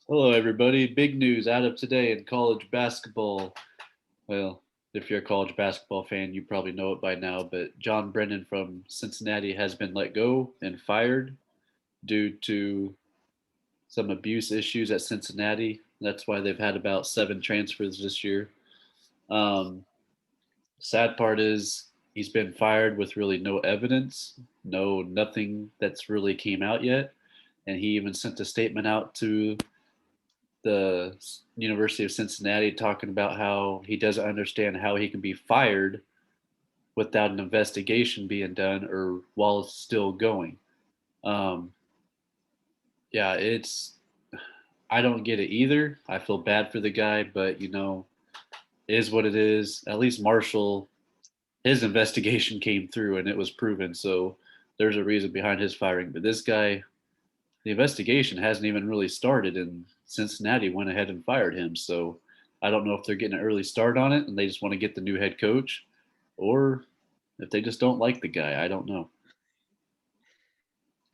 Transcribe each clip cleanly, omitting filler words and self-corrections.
Hello, everybody. Big news out of today in college basketball. Well, if you're a college basketball fan, you probably know it by now, but John Brennan from Cincinnati has been let go and fired due to some abuse issues at Cincinnati. That's why they've had about 7 transfers this year. Um, Sad part is he's been fired with really no evidence, nothing that's really came out yet. And he even sent a statement out to the University of Cincinnati talking about how he doesn't understand how he can be fired without an investigation being done or while it's still going. Um, yeah, I don't get it either. I feel bad for the guy, but it is what it is. At least Marshall, his investigation came through and it was proven. So there's a reason behind his firing. But this guy, the investigation hasn't even really started, and Cincinnati went ahead and fired him. So I don't know if they're getting an early start on it and they just want to get the new head coach, or if they just don't like the guy. I don't know.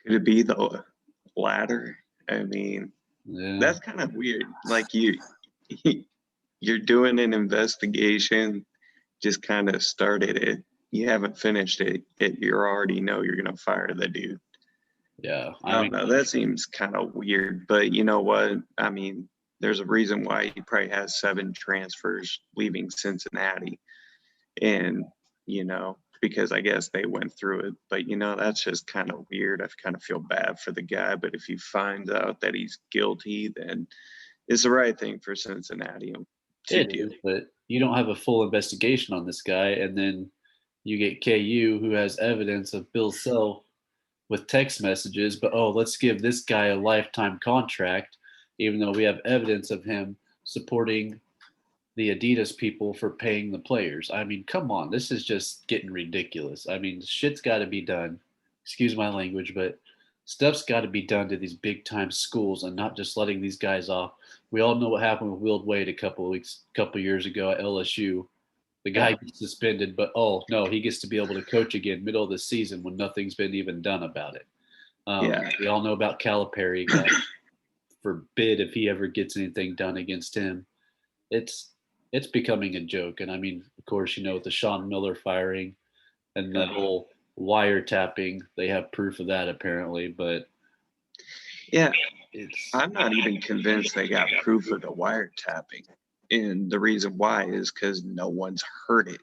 Could it be the latter? I mean, Yeah, that's kind of weird. Like you're doing an investigation, just kind of started it. You haven't finished it. You already know you're gonna fire the dude. yeah. I don't know. That seems kind of weird, but you know what? I mean, there's a reason why he probably has 7 transfers leaving Cincinnati, and because I guess they went through it. But that's just kind of weird. I kind of feel bad for the guy. But if he finds out that he's guilty, then it's the right thing for Cincinnati to It do. is, but you don't have a full investigation on this guy, and then you get KU who has evidence of Bill Self with text messages, but oh, let's give this guy a lifetime contract, even though we have evidence of him supporting the Adidas people for paying the players. I mean, come on, this is just getting ridiculous. I mean, shit's got to be done. Excuse my language, but stuff's got to be done to these big time schools and not just letting these guys off. We all know what happened with Will Wade couple years ago at LSU. The guy Yeah. gets suspended, but oh no, he gets to be able to coach again middle of the season when nothing's been even done about it. Yeah. We all know about Calipari. God forbid if he ever gets anything done against him. It's it's becoming a joke. And I mean, of course, with the Sean Miller firing and that Yeah. whole wiretapping, they have proof of that apparently. But Yeah. it's I'm not even convinced they got proof of the wiretapping. And the reason why is because no one's heard it.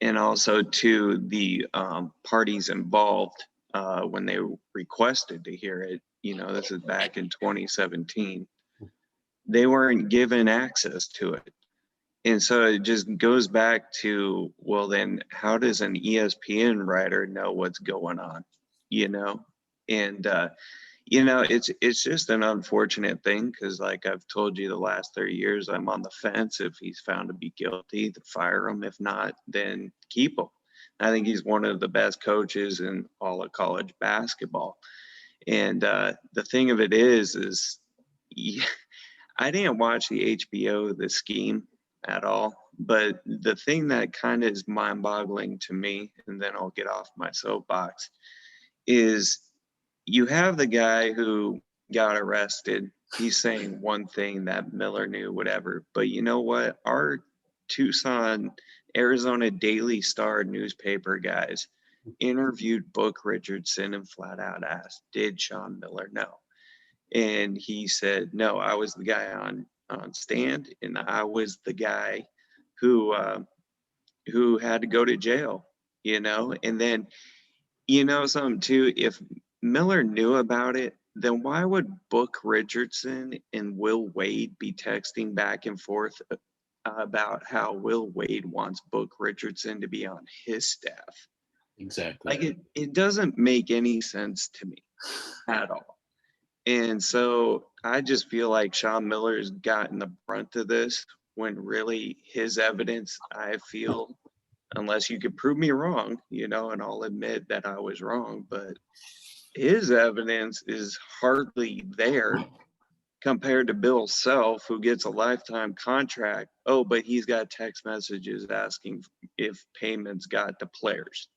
And also, to the parties involved when they requested to hear it, this is back in 2017, they weren't given access to it. And so it just goes back to, well, then how does an ESPN writer know what's going on? You know? And it's just an unfortunate thing because, like I've told you, the last 30 years, I'm on the fence. If he's found to be guilty, to fire him. If not, then keep him. I think he's one of the best coaches in all of college basketball. And the thing of it is I didn't watch the HBO The Scheme at all. But the thing that kind of is mind boggling to me, and then I'll get off my soapbox, is you have the guy who got arrested. He's saying one thing that Miller knew, whatever. But you know what? Our Tucson, Arizona Daily Star newspaper guys interviewed Book Richardson and flat out asked, did Sean Miller know? And he said, no, I was the guy on stand, and I was the guy who had to go to jail, and then something too, if Miller knew about it, then why would Book Richardson and Will Wade be texting back and forth about how Will Wade wants Book Richardson to be on his staff? exactly. Like it doesn't make any sense to me at all. And so I just feel like Sean Miller's gotten the brunt of this when really his evidence, I feel, unless you could prove me wrong, and I'll admit that I was wrong, but his evidence is hardly there compared to Bill Self, who gets a lifetime contract. Oh, but he's got text messages asking if payments got to players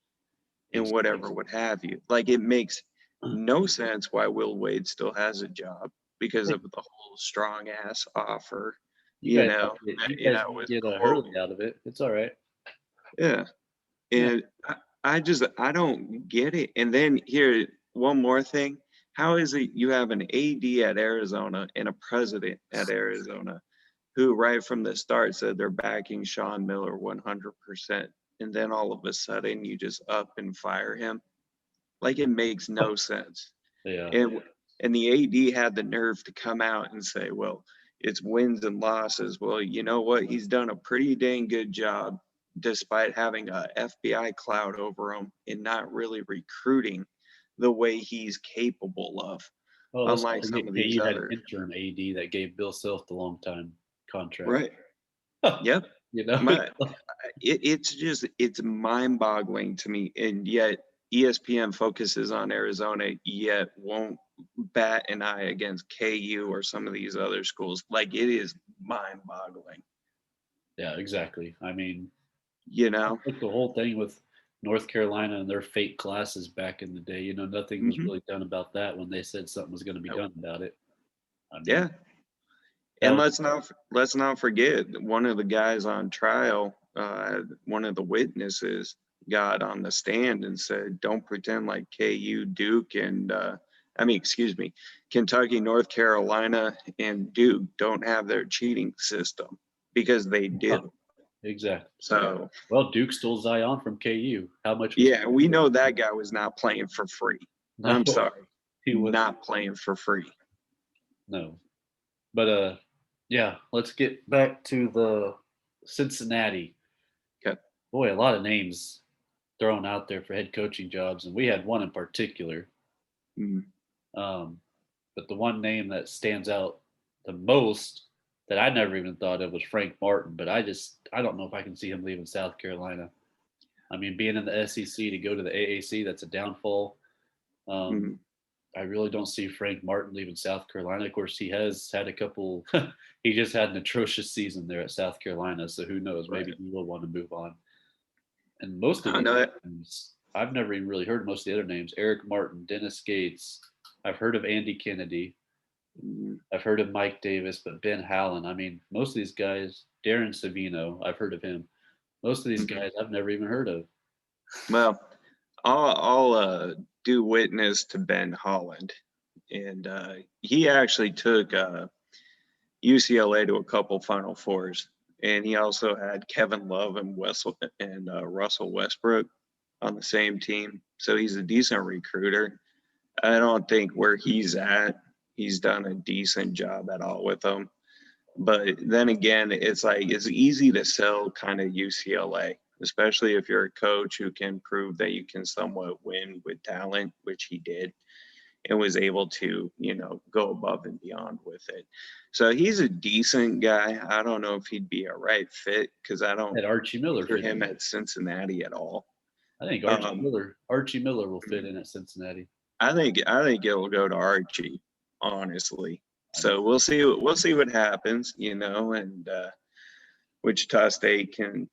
and whatever, what have you. Like, it makes no sense why Will Wade still has a job. because of the whole strong ass offer, You guys might get with Hurley Corval. out of it. It's all right. Yeah. Yeah. And I don't get it. And then here, one more thing. How is it you have an AD at Arizona and a president at Arizona who right from the start said they're backing Sean Miller 100%, and then all of a sudden you just up and fire him? Like, it makes no sense. Yeah. And and the AD had the nerve to come out and say, well, it's wins and losses. Well, you know what? He's done a pretty dang good job despite having a FBI cloud over him and not really recruiting the way he's capable of, Oh, let's not unlike forget some of these KU had an other. interim AD that gave Bill Self the long time contract. Right. Yep. You know? My, it's mind boggling to me. And yet ESPN focuses on Arizona, yet won't bat an eye against KU or some of these other schools. Like, it is mind boggling, Yeah, exactly. I mean, you know? like the whole thing with North Carolina and their fake classes back in the day, nothing was Hmm. really done about that when they said something was going to be done about it. I mean, Yeah. that And was, let's not forget one of the guys on trial, one of the witnesses got on the stand and said, "Don't pretend like KU, Duke, and excuse me, Kentucky, North Carolina, and Duke don't have their cheating system, because they do." exactly. So Well, Duke stole Zion from KU. How much was yeah, we know that guy was not playing for free. no? I'm sorry, He was not playing for free. no. But yeah, let's get back to the Cincinnati. Okay. Boy, a lot of names thrown out there for head coaching jobs, and we had one in particular. Mm. Um, but the one name that stands out the most that I never even thought of was Frank Martin. But I don't know if I can see him leaving South Carolina. I mean, being in the SEC to go to the AAC, that's a downfall. Um, Mm. I really don't see Frank Martin leaving South Carolina. Of course, he has had a couple. He just had an atrocious season there at South Carolina, so who knows? Maybe Right. he will want to move on. And most of I the know it. names, I've never even really heard most of the other names. Eric Martin, Dennis Gates. I've heard of Andy Kennedy. Mm. I've heard of Mike Davis, but Ben Howland. I mean, most of these guys, Darren Savino, I've heard of him. Most of these Mhm. guys I've never even heard of. Well, I'll do witness to Ben Holland, and he actually took UCLA to a couple Final Fours, and he also had Kevin Love and Russell Westbrook on the same team. So he's a decent recruiter. I don't think where he's at, he's done a decent job at all with them. But then again, it's like it's easy to sell kind of UCLA, especially if you're a coach who can prove that you can somewhat win with talent, which he did, and was able to, go above and beyond with it. So he's a decent guy. I don't know if he'd be a right fit, because I don't Had Archie Miller picture fit him in. at Cincinnati at all. I think Um, Archie Miller will fit in at Cincinnati. I think it will go to Archie, honestly. I do. So we'll see what happens, and Wichita State can,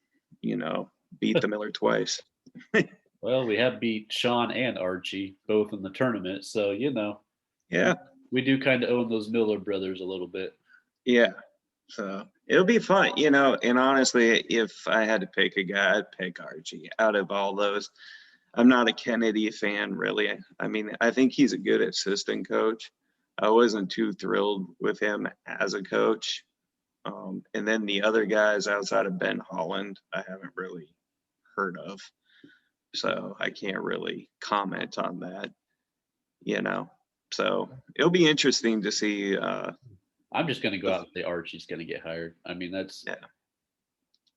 beat the Miller twice. Well, we have beat Sean and Archie both in the tournament, so we, Yeah, we do kind of own those Miller brothers a little bit. yeah. So it'll be fun, and honestly, if I had to pick a guy, I'd pick Archie out of all those. I'm not a Kennedy fan, really. I mean, I think he's a good assistant coach. I wasn't too thrilled with him as a coach. And then the other guys outside of Ben Holland, I haven't really heard of. So I can't really comment on that, you know. So it'll be interesting to see. I'm just going to go out and say Archie's going to get hired. I mean, that's Yeah.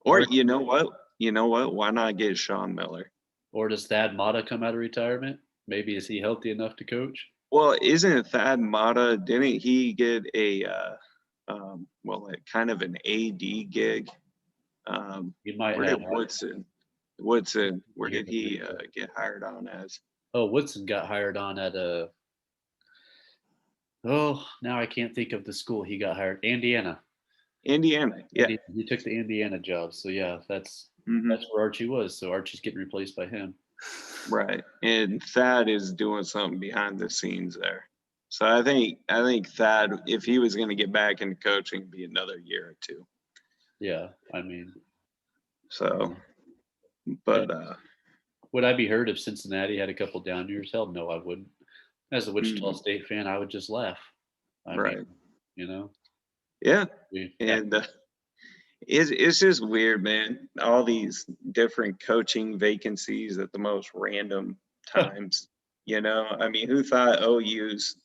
Or or you know what? You know what? Why not get Sean Miller? or does Thad Matta come out of retirement? Maybe is he healthy enough to coach? Well, isn't Thad Matta? Didn't he get a kind of an AD gig? He might Where did have. Woodson? Where I hear did him read he that. get hired on as? Oh, Woodson got hired on at a. Oh, now I can't think of the school he got hired. Indiana. Indiana. Yeah. He took the Indiana job. So yeah, Hmm. that's where Archie was. So Archie's getting replaced by him. Right. And Thad is doing something behind the scenes there. So I think Thad, if he was going to get back into coaching, it'd be another year or two. Yeah, I mean, So, but would I be hurt if Cincinnati had a couple down years? Hell no, I wouldn't. As a Wichita mhm, State fan, I would just laugh. I mean, right, you know, yeah, after, and it's just weird, man. All these different coaching vacancies at the most random times. I mean, who thought OU's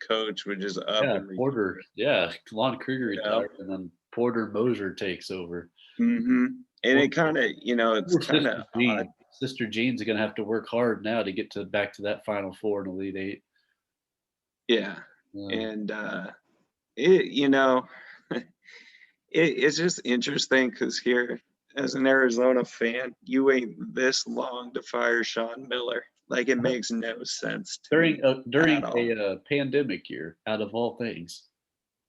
coach would just up yeah, and retire? Porter, yeah, Lon Kruger You know, retired, and then Porter Moser takes over. hmm and Poor, it kind of, it's poor kind Sister of odd. Jean. Sister Jean's gonna have to work hard now to get to back to that Final Four and Elite Eight. Yeah, Uh, and it, it's just interesting because here, as an Arizona fan, you wait this long to fire Sean Miller. Like it makes no sense to me during at all. a pandemic year, out of all things,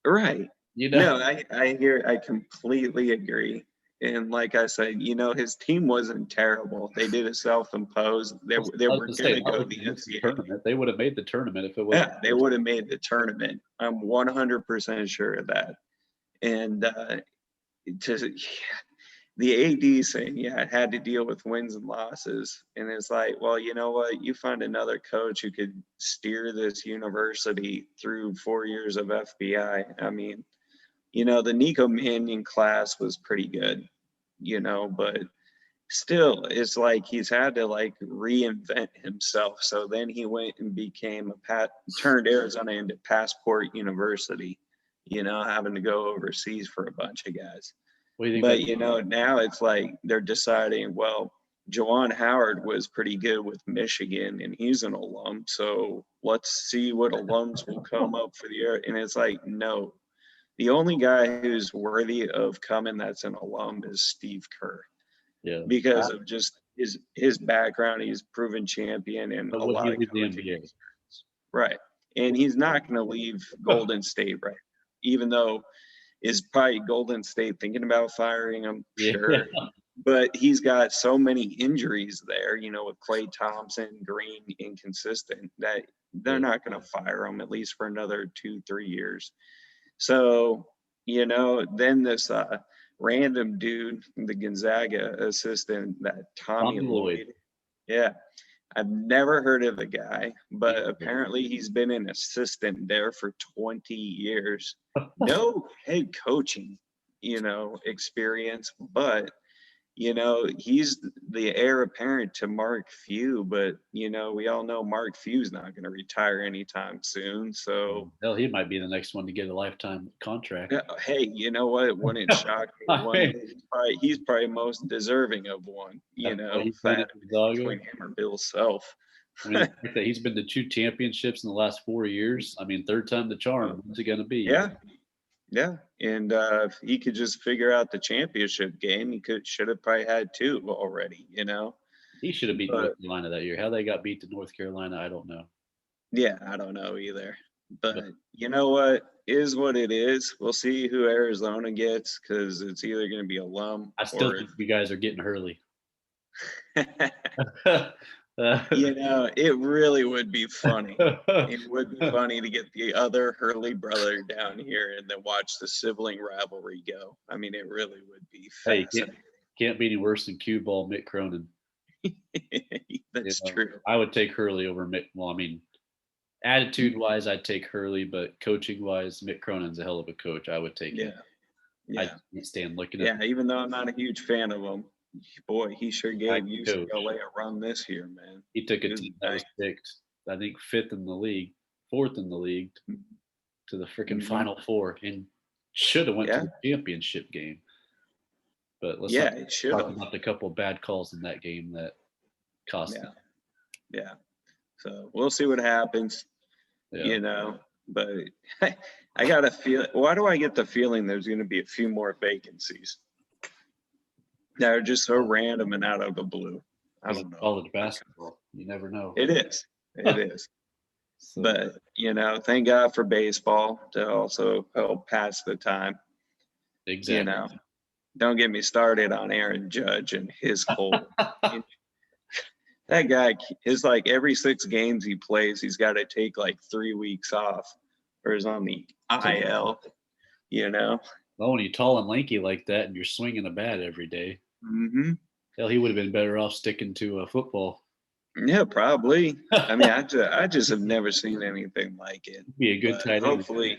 Right. you know. No, I completely agree. And like I said, his team wasn't terrible. They did a self-imposed. They I was were gonna say gonna that go was the the NCAA NCAA. tournament. They would have made the tournament if it was. Yeah, they would have made the tournament. I'm 100% sure of that. And to the AD saying, yeah, it had to deal with wins and losses. And it's like, well, you know what? You find another coach who could steer this university through 4 years of FBI. I mean, the Nico Mannion class was pretty good, but still, it's like he's had to like reinvent himself. So then he went and became turned Arizona into Passport University, having to go overseas for a bunch of guys. What do you think But about? now it's like they're deciding, well, Juwan Howard was pretty good with Michigan and he's an alum. So let's see what alums will come up for the year. And it's like, no, the only guy who's worthy of coming that's an alum is Steve Kerr Yeah, because of just his background. He's proven champion and but a would he lot of leave the coaching NBA? experience. Right. And he's not going to leave Golden State, right? Even though is probably Golden State thinking about firing him, Yeah, sure. But he's got so many injuries there, with Klay Thompson, Green, inconsistent, that they're yeah. not going to fire him at least for another 2-3 years. So, then this random dude, the Gonzaga assistant, that Tommy Tommy Lloyd. Lloyd. Yeah. I've never heard of the guy, Me but either. apparently he's been an assistant there for 20 years. No head coaching, experience, but he's the heir apparent to Mark Few, but we all know Mark Few's not going to retire anytime soon. So Hell, he might be the next one to get a lifetime contract. hey, you know what? It wouldn't shock me I one mean, bit. He's probably most deserving of one, that's why he's been fat at Gonzaga. between him or Bill Self. I mean, the fact that he's been to 2 championships in the last 4 years. I mean, third time the charm. What's it going to be? Yeah, yeah. And if he could just figure out the championship game, he should have probably had two already. He should have beat North But Carolina that year. How they got beat to North Carolina, I don't know. yeah, I don't know either. But But you know what? Is what it is. We'll see who Arizona gets because it's either going to be alum I still or think you guys are getting Hurley. it really would be funny. It would be funny to get the other Hurley brother down here and then watch the sibling rivalry go. I mean, it really would be Hey, fascinating. can't be any worse than cue ball Mick Cronin. That's true. I would take Hurley over Mick. Well, I mean, attitude wise, I'd take Hurley, but coaching wise, Mick Cronin's a hell of a coach. I would take him. Yeah. I can't stand looking at Yeah. Even though I'm not a huge fan of him, boy, he sure gave coach. UCLA a run this year, man. He took a It was team that was nice. picked, I think, fifth in the league, fourth in the league, to the freaking Mhm. Final Four, and should have went to Yeah. the championship game. But let's Yeah, not it should talk have. about the couple of bad calls in that game that cost Yeah. them. Yeah. So we'll see what happens, Yeah. But I got a feel. Why do I get the feeling there's going to be a few more vacancies that are just so random and out of the blue? I don't know. College basketball, you never know. It is. It is. So, But, thank God for baseball to also help pass the time. exactly. Don't get me started on Aaron Judge and his whole That guy is like every 6 games he plays, he's got to take like 3 weeks off, or is on the IL. You know. Well, when you're tall and lanky like that, and you're swinging a bat every day, Mm-hmm. hell, he would have been better off sticking to football. Yeah, probably. I mean, I just have never seen anything like it. Be a good But tight end.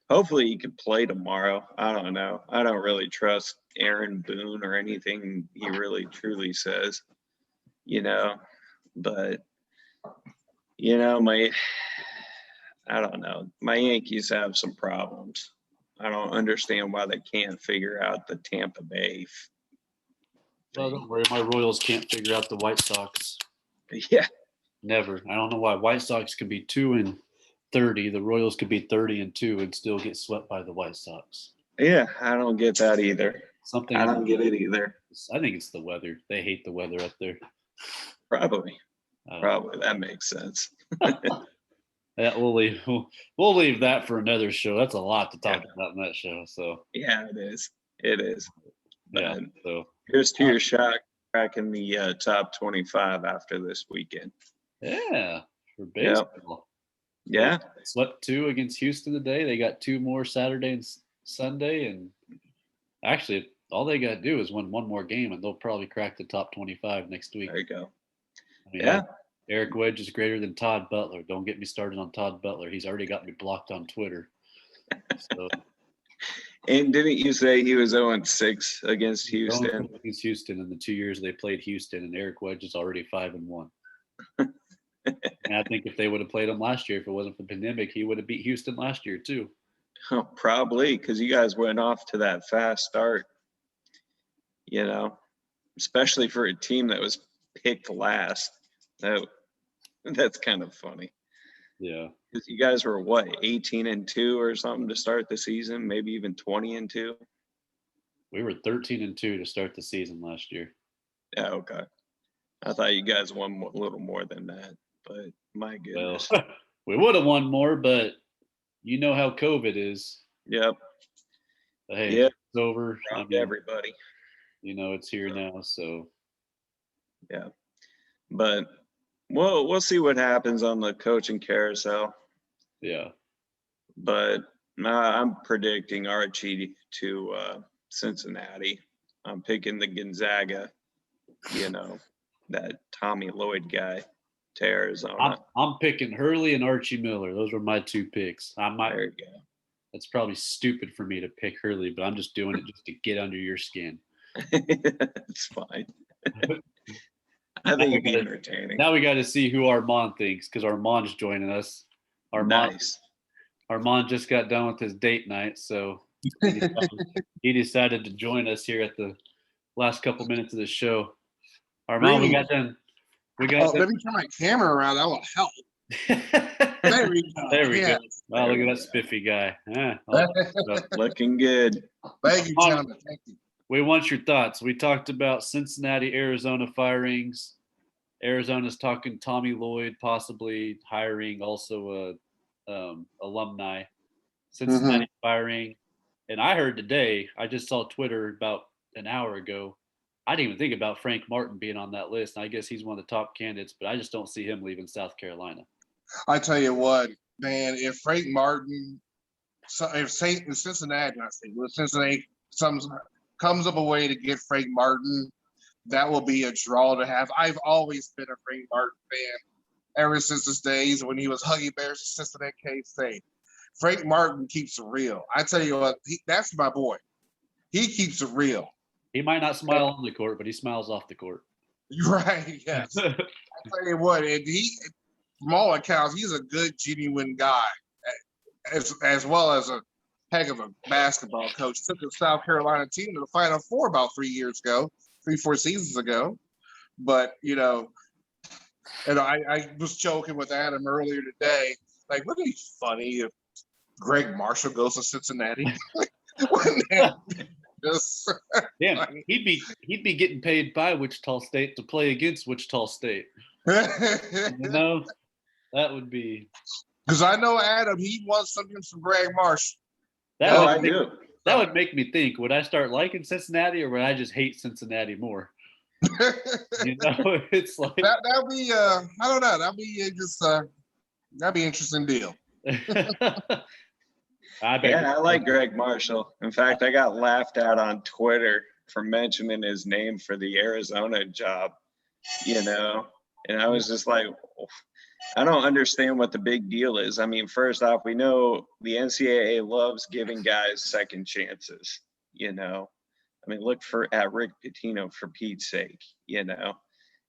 hopefully he can play tomorrow. I don't know. I don't really trust Aaron Boone or anything he really truly says, you know. But I don't know. My Yankees have some problems. I don't understand why they can't figure out the Tampa Bay Well, thing. don't worry. My Royals can't figure out the White Sox. Yeah. Never. I don't know why White Sox could be 2-30. The Royals could be 30-2 and still get swept by the White Sox. Yeah, I don't get that either. Something. I don't get it either. I think it's the weather. They hate the weather up there. Probably. That makes sense. Yeah, we'll leave that for another show. That's a lot to talk about in that show. So yeah, it is. It is. Yeah. So here's to your shot cracking the top 25 after this weekend. Yeah, for baseball. Yeah. They swept 2 against Houston today. They got 2 more Saturday and Sunday, and actually, all they got to do is win 1 more game, and they'll probably crack the top 25 next week. There you go. I mean, Eric Wedge is greater than Todd Butler. Don't get me started on Todd Butler. He's already got me blocked on Twitter. So. And didn't you say he was 0-6 against Houston? Against Houston in the 2 years they played Houston, and Eric Wedge is already 5-1. And I think if they would have played him last year, if it wasn't for the pandemic, he would have beat Houston last year too. Oh, probably, because you guys went off to that fast start. Especially for a team that was picked last. That's kind of funny. Yeah. Because you guys were 18-2 or something to start the season, maybe even 20-2. We were 13-2 to start the season last year. Yeah, okay. I thought you guys won a little more than that, but my goodness. Well, we would have won more, but you know how COVID is. Yep. But hey, it's over. Everybody. It's here now, so. Yeah. But we'll see what happens on the coaching carousel. Yeah. But I'm predicting Archie to Cincinnati. I'm picking the Gonzaga, that Tommy Lloyd guy to Arizona. I'm picking Hurley and Archie Miller. Those are my 2 picks. There you go. That's probably stupid for me to pick Hurley, but I'm just doing it just to get under your skin. It's fine. I think it'd be entertaining. Now we got to see who Armand thinks, because Armand's joining us. Armand just got done with his date night, so he decided to join us here at the last couple minutes of the show. Armand, we got done. Let me turn my camera around. That will help. There we go. There we go. Wow, look at that spiffy guy. Looking good. Thank you, gentlemen. Thank you. We want your thoughts. We talked about Cincinnati, Arizona firings. Arizona's talking Tommy Lloyd possibly hiring also alumni. Cincinnati firing. And I heard today, I just saw Twitter about an hour ago, I didn't even think about Frank Martin being on that list. And I guess he's one of the top candidates, but I just don't see him leaving South Carolina. I tell you what, man, if Frank Martin, if Cincinnati comes up a way to get Frank Martin, that will be a draw to have. I've always been a Frank Martin fan ever since his days when he was Huggy Bears assistant at K-State. Frank Martin keeps it real. I tell you what, that's my boy. He keeps it real. He might not smile on the court, but he smiles off the court. Right, yes. I tell you what, and from all accounts, he's a good, genuine guy, as well as a heck of a basketball coach. Took the South Carolina team to the Final Four about 3-4 seasons ago. But, and I was joking with Adam earlier today, like, wouldn't it be funny if Greg Marshall goes to Cincinnati? Damn, he'd be getting paid by Wichita State to play against Wichita State. That would be. Because I know Adam, he wants something from Greg Marshall. That would make me think: would I start liking Cincinnati, or would I just hate Cincinnati more? You know, it's like That'll be I don't know. That'll be just that'd be an interesting deal. I bet. Yeah, I like Greg Marshall. In fact, I got laughed at on Twitter for mentioning his name for the Arizona job, you know, and I was just like, I don't understand what the big deal is. I mean, first off, we know the NCAA loves giving guys second chances, you know. I mean, look at Rick Pitino for Pete's sake, you know.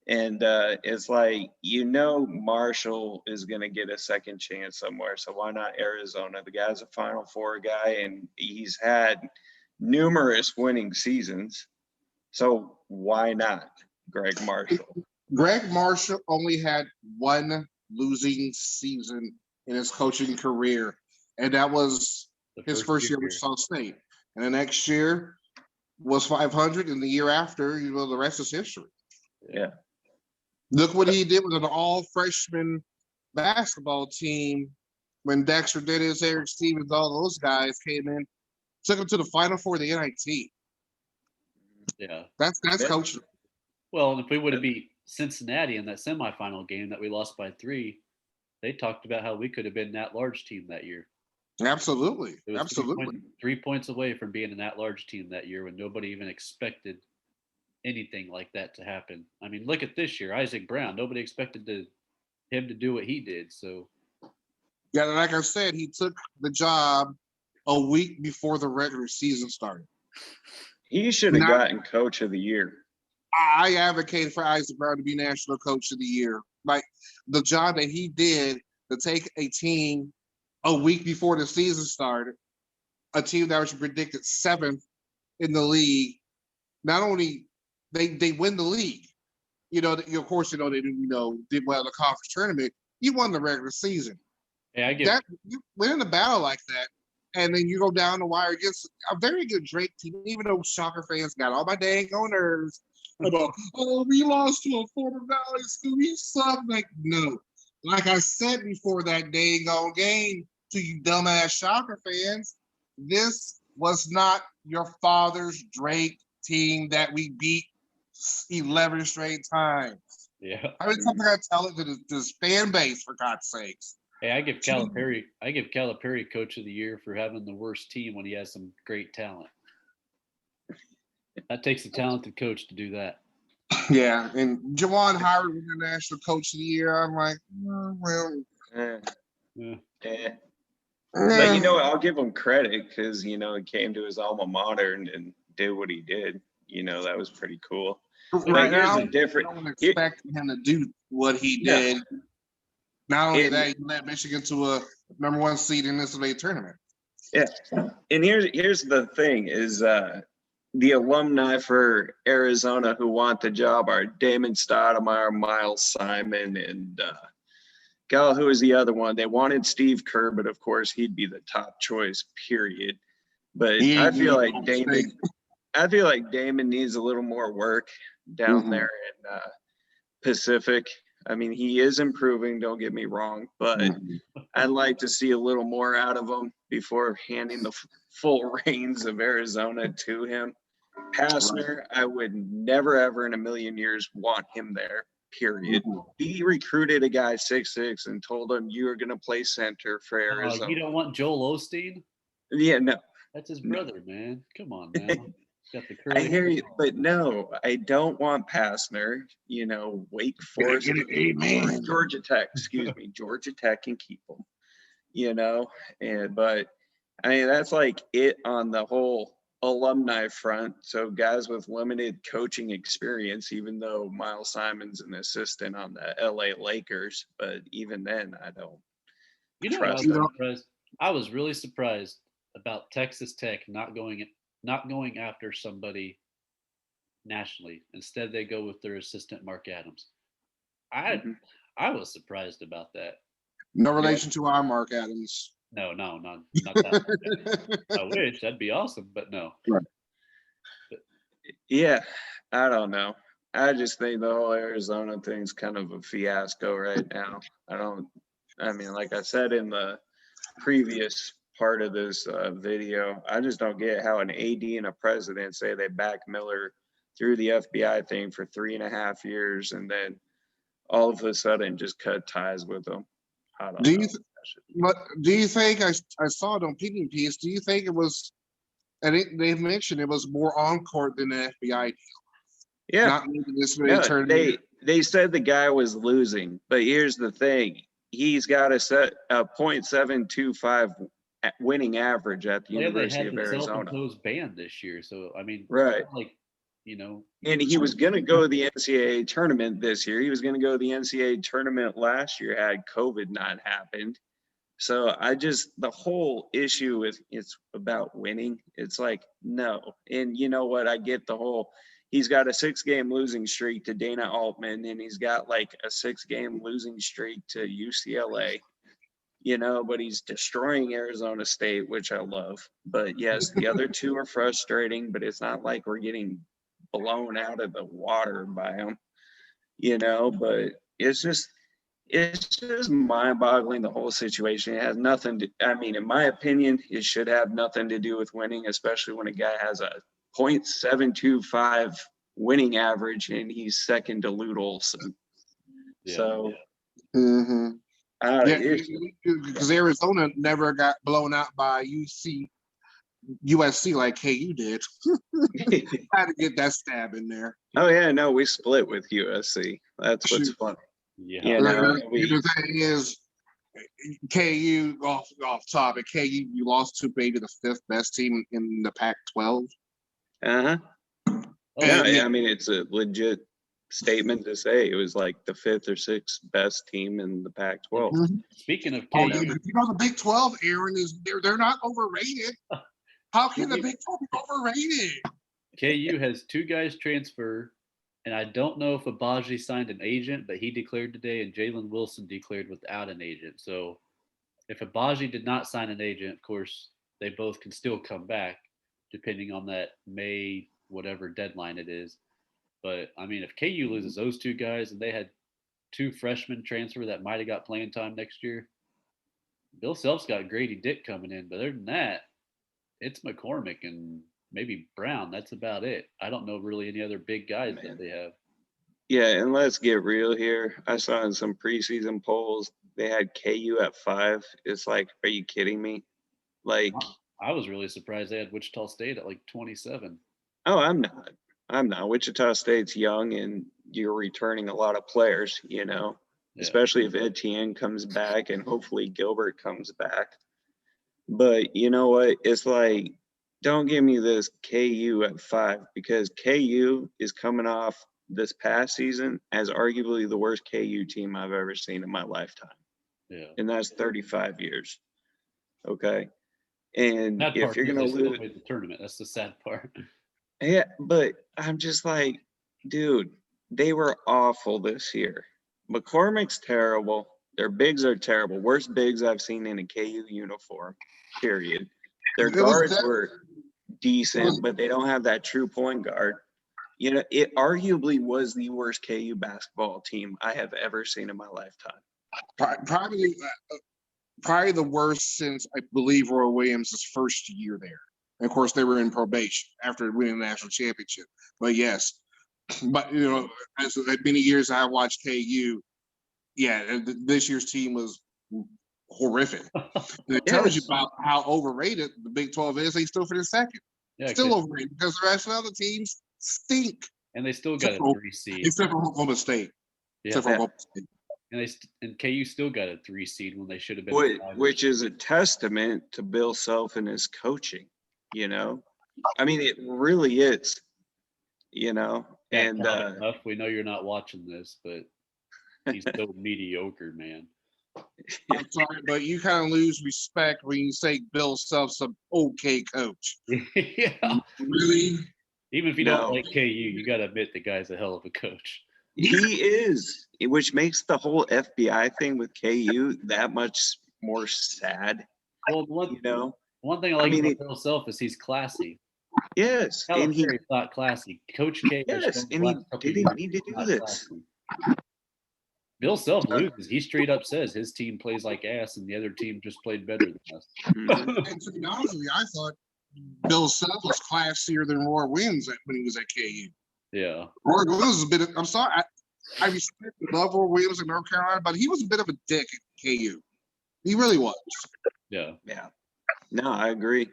And it's like, you know, Marshall is going to get a second chance somewhere. So why not Arizona? The guy's a Final Four guy, and he's had numerous winning seasons. So why not Greg Marshall? Greg Marshall only had one losing season in his coaching career, and that was his first year with Wichita State. And the next year was 500, and the year after, you know, the rest is history. Yeah. Look what he did with an all-freshman basketball team when Dexter Dennis, Eric Stevens, all those guys came in, took him to the Final Four of the NIT. Yeah. That's coaching. Well, and if we would have beat Cincinnati in that semifinal game that we lost by 3, they talked about how we could have been an at-large team that year. Absolutely. It was Absolutely. 3 points away from being an at-large team that year when nobody even expected anything like that to happen. I mean, look at this year, Isaac Brown. Nobody expected him to do what he did. So, yeah, like I said, he took the job a week before the regular season started. He should have gotten Coach of the Year. I advocated for Isaac Brown to be National Coach of the Year. Like the job that he did to take a team a week before the season started, a team that was predicted 7th in the league. Not only they win the league, you know, of course, you know, they did well in the conference tournament. You won the regular season. hey, You win in a battle like that, and then you go down the wire against a very good Drake team, even though Shocker fans got all my dang on nerves about, oh, we lost to a former Valley school. We suck. Like, no. Like I said before that dang on game to you dumbass Shocker fans, this was not your father's Drake team that we beat 11 straight times. Yeah. I mean, something I tell it to this fan base, for God's sakes. Hey, I give Calipari Coach of the Year for having the worst team when he has some great talent. That takes a talented coach to do that. Yeah, and Jawan Howard was the National Coach of the Year. I'm like, well, yeah. But you know what? I'll give him credit because, you know, he came to his alma mater and did what he did. You know, that was pretty cool. Right now, no one expected him to do what he did. Not only that, he led Michigan to a number 1 seed in this NCAA tournament. Yeah, and here's the thing is the alumni for Arizona who want the job are Damon Stoudemire, Miles Simon, and who was the other one? They wanted Steve Kerr, but of course he'd be the top choice, period. But I feel like Damon needs a little more work down there in Pacific. I mean, he is improving, don't get me wrong, but I'd like to see a little more out of him before handing the full reins of Arizona to him. Pastner, I would never, ever in a million years want him there, period. He recruited a guy 6'6" and told him, you are going to play center for Arizona. You don't want Joel Osteen? Yeah, no. That's his brother, man. Come on now. Got the I hear you, but no, I don't want Pastner. You know, Wake Forest, Georgia Tech, Georgia Tech can keep him. You know, but I mean that's like it on the whole alumni front. So guys with limited coaching experience, even though Miles Simon's an assistant on the LA Lakers, but even then, I don't. I was really surprised about Texas Tech not going after somebody nationally. Instead, they go with their assistant Mark Adams. I was surprised about that. No relation to our Mark Adams. No, not that. I wish that'd be awesome, but no. Right. Yeah, I don't know. I just think the whole Arizona thing's kind of a fiasco right now. I mean, like I said in the previous part of this video, I just don't get how an AD and a president say they back Miller through the FBI thing for 3.5 years, and then all of a sudden just cut ties with them. I don't Do know. you what do you think? I saw it on Opinion Piece. Do you think it was? And they mentioned it was more on court than the FBI deal. Yeah, Not making this many no, tournaments. they said the guy was losing, but here's the thing: he's got a .725 winning average at the Yeah, they University had of the Arizona. self-imposed ban this year, so I mean, Right. like, you know, And he was going to go to the NCAA tournament this year. He was going to go to the NCAA tournament last year had COVID not happened. So the whole issue is it's about winning. It's like, no. And you know what? I get the whole, he's got a 6-game losing streak to Dana Altman, and he's got like a 6-game losing streak to UCLA, but he's destroying Arizona State, which I love. But yes, the other two are frustrating, but it's not like we're getting blown out of the water by them, but it's just mind-boggling, the whole situation. It has nothing to, I mean, in my opinion, it should have nothing to do with winning, especially when a guy has a .725 winning average and he's second to Lute Olson. Yeah. So Because Arizona never got blown out by USC like KU did. Had to get that stab in there. Oh yeah, no, we split with USC. That's what's funny. Yeah. The thing is, KU off topic. KU, you lost to maybe the 5th best team in the Pac-12. Oh, yeah, I mean, it's a legit statement to say it was like the 5th or 6th best team in the Pac-12. Speaking of KU, the Big 12, Aaron, they're not overrated. How can the Big 12 be overrated? KU has 2 guys transfer, and I don't know if Abaji signed an agent, but he declared today, and Jalen Wilson declared without an agent. So if Abaji did not sign an agent, of course, they both can still come back, depending on that May whatever deadline it is. But I mean, if KU loses those 2 guys, and they had 2 freshmen transfer that might have got playing time next year, Bill Self's got Grady Dick coming in, but other than that, it's McCormick and maybe Brown. That's about it. I don't know really any other big guys that they have. Yeah, and let's get real here. I saw in some preseason polls they had KU at 5. It's like, are you kidding me? Like, I was really surprised they had Wichita State at like 27. Oh, I'm not. Wichita State's young, and you're returning a lot of players, especially if Etienne comes back and hopefully Gilbert comes back. But you know what? It's like, don't give me this KU at 5, because KU is coming off this past season as arguably the worst KU team I've ever seen in my lifetime. Yeah. And that's 35 years. Okay. And if you're going to lose the tournament, that's the sad part. Yeah, but I'm just like, dude, they were awful this year. McCormick's terrible. Their bigs are terrible. Worst bigs I've seen in a KU uniform, period. Their guards were decent, but they don't have that true point guard. It arguably was the worst KU basketball team I have ever seen in my lifetime. Probably the worst since, I believe, Roy Williams' first year there. And of course, they were in probation after winning the national championship. But yes, as many years I watched KU, this year's team was horrific. And it tells you about how overrated the Big 12 is. They still finished second. Yeah, still overrated because the rest of the other teams stink. And they still got a 3 seed. Except for Oklahoma State. And KU still got a 3 seed when they should have been. Which is a testament to Bill Self and his coaching. I mean, it really is. And enough. We know you're not watching this, but he's so mediocre, man. I'm sorry, but you kind of lose respect when you say Bill Self's an okay coach. Yeah. Really? Even if you don't like KU, you got to admit the guy's a hell of a coach. He is, which makes the whole FBI thing with KU that much more sad. Well, one thing I like about Bill Self is he's classy. Yes, and he's not classy. Coach K. Yes, and he didn't need to do this. Classy. Bill Self loses. He straight up says his team plays like ass, and the other team just played better than us. And to be honest with you, I thought Bill Self was classier than Roy Williams when he was at KU. Yeah. Roy Williams was a bit. I'm sorry. I respect and love Roy Williams in North Carolina, but he was a bit of a dick at KU. He really was. Yeah. Yeah. No, I agree.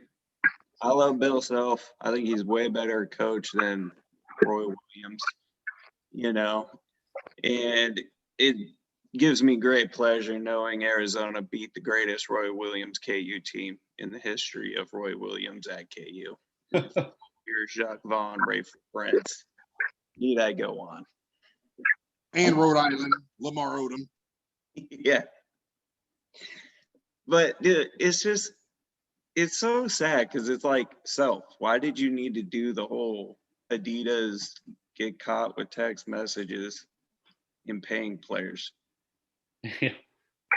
I love Bill Self. I think he's way better coach than Roy Williams, and it gives me great pleasure knowing Arizona beat the greatest Roy Williams KU team in the history of Roy Williams at KU. Here's Jacques Vaughn, Ray Prince. Need I go on? And Rhode Island, Lamar Odom. Yeah. But dude, it's so sad because it's like, why did you need to do the whole Adidas get caught with text messages in paying players?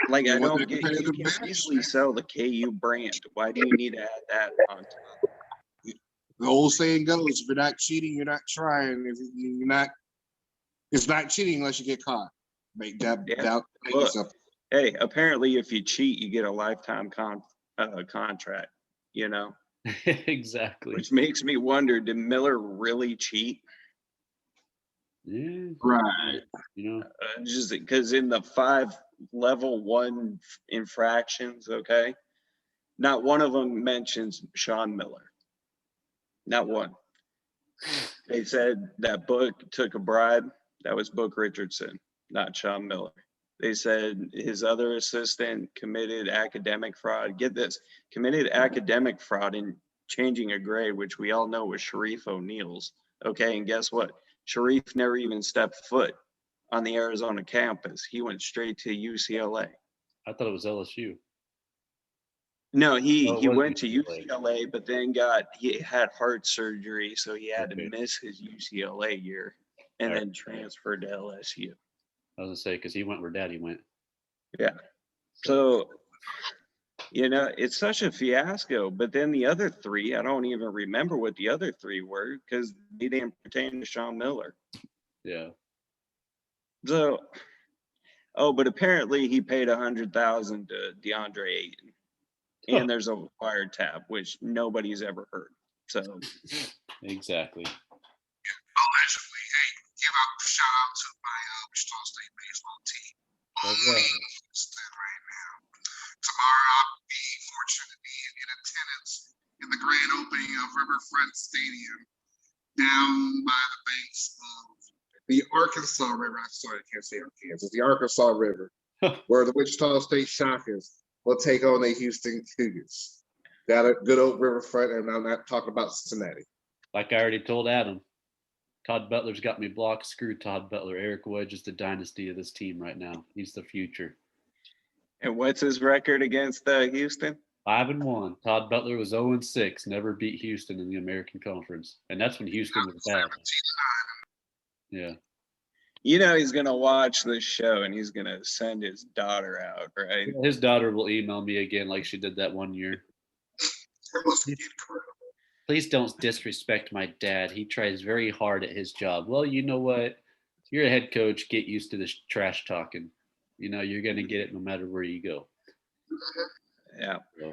Like, I don't get, you can easily sell the KU brand. Why do you need to add that on top? The old saying goes, if you're not cheating, you're not trying. If you're not, it's not cheating unless you get caught. Make that doubt. Hey, apparently if you cheat, you get a lifetime contract, Exactly. Which makes me wonder, did Miller really cheat? Yeah. Right. Just because in the 5 level 1 infractions, okay, not one of them mentions Sean Miller. Not one. They said that Book took a bribe. That was Book Richardson, not Sean Miller. They said his other assistant committed academic fraud. Get this, committed academic fraud in changing a grade, which we all know was Sharif O'Neal's. Okay, and guess what? Sharif never even stepped foot on the Arizona campus. He went straight to UCLA. I thought it was LSU. No, he went to UCLA, but then he had heart surgery, so he had to miss his UCLA year and then transferred to LSU. I was gonna say, because he went where Daddy went. Yeah. So, it's such a fiasco. But then the other 3, I don't even remember what the other 3 were because they didn't pertain to Sean Miller. Yeah. So, but apparently he paid $100,000 to DeAndre Ayton. And there's a wiretap, which nobody's ever heard. So exactly. Allegedly, hey, give out a shout out to my Wichita State baseball team. Right now. Tomorrow I'll be fortunate to be in attendance in the grand opening of Riverfront Stadium down by the banks of the Arkansas River. I'm sorry, I can't say Arkansas. The Arkansas River, where the Wichita State Shockers will take on the Houston Cougars. Down at good old Riverfront, and I'm not talking about Cincinnati. Like I already told Adam, Todd Butler's got me blocked. Screw Todd Butler. Eric Wedge is the dynasty of this team right now. He's the future. And what's his record against Houston? 5-1. Todd Butler was 0-6. Never beat Houston in the American Conference, and that's when Houston was bad. Yeah. He's gonna watch this show and he's gonna send his daughter out, right? His daughter will email me again like she did that one year. Please don't disrespect my dad. He tries very hard at his job. Well, you know what? You're a head coach. Get used to this trash talking. You're going to get it no matter where you go. Yeah. So,